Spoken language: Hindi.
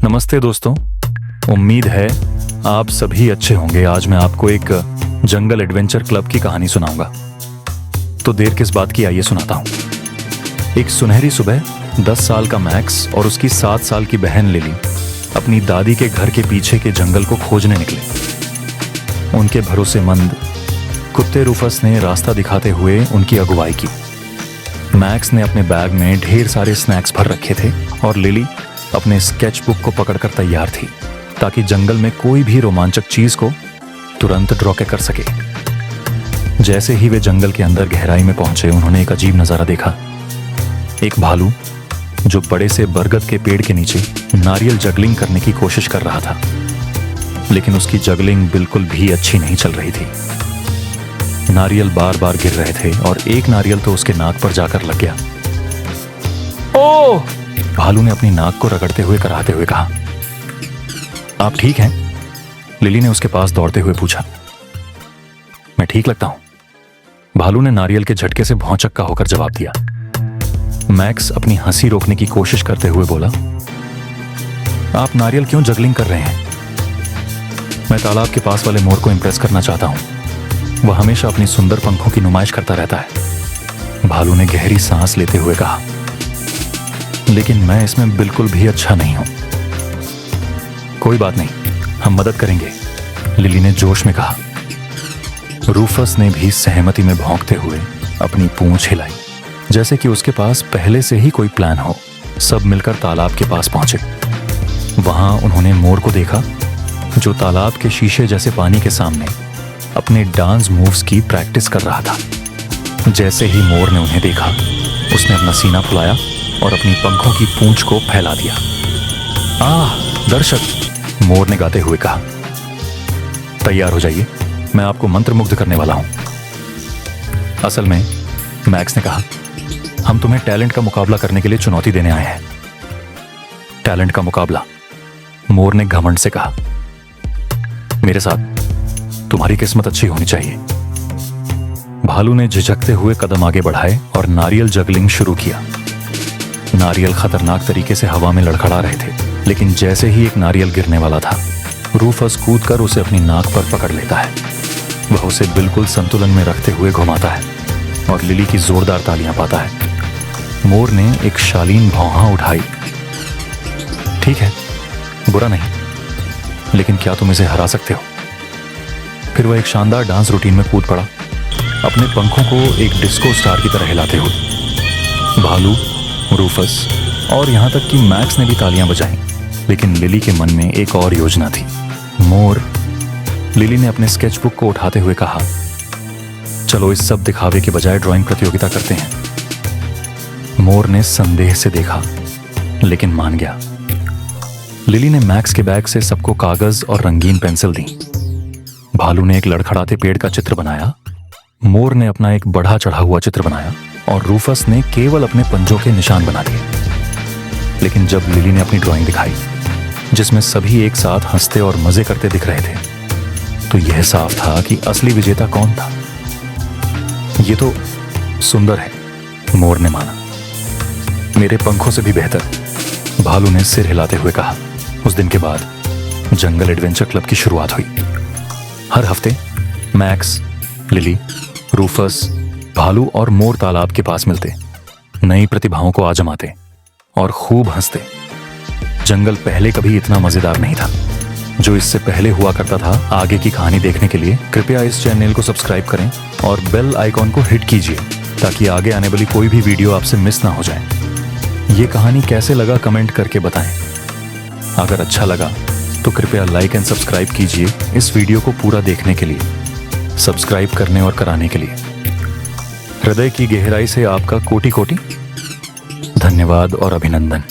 नमस्ते दोस्तों, उम्मीद है आप सभी अच्छे होंगे। आज मैं आपको एक जंगल एडवेंचर क्लब की कहानी सुनाऊंगा। तो देर किस बात की, आइए सुनाता हूं। एक सुनहरी सुबह 10 साल का मैक्स और उसकी 7 साल की बहन लिली अपनी दादी के घर के पीछे के जंगल को खोजने निकले। उनके भरोसेमंद कुत्ते रूफस ने रास्ता दिखाते हुए उनकी अगुवाई की। मैक्स ने अपने बैग में ढेर सारे स्नैक्स भर रखे थे और लिली अपने स्केच बुक को पकड़कर तैयार थी ताकि जंगल में कोई भी रोमांचक चीज को तुरंत ड्रॉ कर सके। जैसे ही वे जंगल के अंदर गहराई में पहुंचे, उन्होंने एक अजीब नजारा देखा। एक भालू जो बड़े से बरगद के पेड़ के नीचे नारियल जगलिंग करने की कोशिश कर रहा था, लेकिन उसकी जगलिंग बिल्कुल भी अच्छी नहीं चल रही थी। नारियल बार बार गिर रहे थे और एक नारियल तो उसके नाक पर जाकर लग गया। ओह! भालू ने अपनी नाक को रगड़ते हुए कराहते हुए कहा, आप ठीक हैं? लिली ने उसके पास दौड़ते हुए पूछा। मैं ठीक लगता हूं, भालू ने नारियल के झटके से भौंचक्का होकर जवाब दिया। मैक्स अपनी हंसी रोकने की कोशिश करते हुए बोला, आप नारियल क्यों जगलिंग कर रहे हैं? मैं तालाब के पास वाले मोर को इंप्रेस करना चाहता हूं। वह हमेशा अपनी सुंदर पंखों की नुमाइश करता रहता है। भालू ने गहरी सांस लेते हुए कहा, लेकिन मैं इसमें बिल्कुल भी अच्छा नहीं हूं। कोई बात नहीं, हम मदद करेंगे, लिली ने जोश में कहा। रूफस ने भी सहमति में भौंकते हुए अपनी पूंछ हिलाई, जैसे कि उसके पास पहले से ही कोई प्लान हो। सब मिलकर तालाब के पास पहुंचे। वहां उन्होंने मोर को देखा जो तालाब के शीशे जैसे पानी के सामने अपने डांस मूव्स की प्रैक्टिस कर रहा था। जैसे ही मोर ने उन्हें देखा, उसने अपना सीना फुलाया और अपनी पंखों की पूंछ को फैला दिया। आह दर्शक, मोर ने गाते हुए कहा, तैयार हो जाइए, मैं आपको मंत्रमुग्ध करने वाला हूं। असल में मैक्स ने कहा, हम तुम्हें टैलेंट का मुकाबला करने के लिए चुनौती देने आए हैं। टैलेंट का मुकाबला? मोर ने घमंड से कहा, मेरे साथ तुम्हारी किस्मत अच्छी होनी चाहिए। भालू ने झिझकते हुए कदम आगे बढ़ाए और नारियल जगलिंग शुरू किया। नारियल खतरनाक तरीके से हवा में लड़खड़ा रहे थे, लेकिन जैसे ही एक नारियल गिरने वाला था, रूफस कूदकर उसे अपनी नाक पर पकड़ लेता है। वह उसे बिल्कुल संतुलन में रखते हुए घुमाता है और लिली की जोरदार तालियां पाता है। मोर ने एक शालीन भौंहा उठाई। ठीक है, बुरा नहीं, लेकिन क्या तुम इसे हरा सकते हो? फिर वह एक शानदार डांस रूटीन में कूद पड़ा, अपने पंखों को एक डिस्को स्टार की तरह हिलाते हुए। भालू, रूफस और यहां तक कि मैक्स ने भी तालियां बजाईं, लेकिन लिली के मन में एक और योजना थी। मोर, लिली ने अपने स्केचबुक को उठाते हुए कहा, चलो इस सब दिखावे के बजाय ड्राइंग प्रतियोगिता करते हैं। मोर ने संदेह से देखा, लेकिन मान गया। लिली ने मैक्स के बैग से सबको कागज और रंगीन पेंसिल दी। भालू ने एक लड़खड़ाते पेड़ का चित्र बनाया, मोर ने अपना एक बढ़ा चढ़ा हुआ चित्र बनाया और रूफस ने केवल अपने पंजों के निशान बना दिए। लेकिन जब लिली ने अपनी ड्राइंग दिखाई, जिसमें सभी एक साथ हंसते और मजे करते दिख रहे थे, तो यह साफ था कि असली विजेता कौन था। ये तो सुंदर है, मोर ने माना। मेरे पंखों से भी बेहतर, भालू ने सिर हिलाते हुए कहा। उस दिन के बाद जंगल एडवेंचर क्लब की शुरुआत हुई। हर हफ्ते मैक्स, लिली, रूफस, भालू और मोर तालाब के पास मिलते, नई प्रतिभाओं को आजमाते और खूब हंसते। जंगल पहले कभी इतना मजेदार नहीं था जो इससे पहले हुआ करता था। आगे की कहानी देखने के लिए कृपया इस चैनल को सब्सक्राइब करें और बेल आइकॉन को हिट कीजिए ताकि आगे आने वाली कोई भी वीडियो आपसे मिस ना हो जाए। ये कहानी कैसे लगा कमेंट करके बताएं। अगर अच्छा लगा तो कृपया लाइक एंड सब्सक्राइब कीजिए इस वीडियो को पूरा देखने के लिए। सब्सक्राइब करने और कराने के लिए हृदय की गहराई से आपका कोटि कोटि धन्यवाद और अभिनंदन।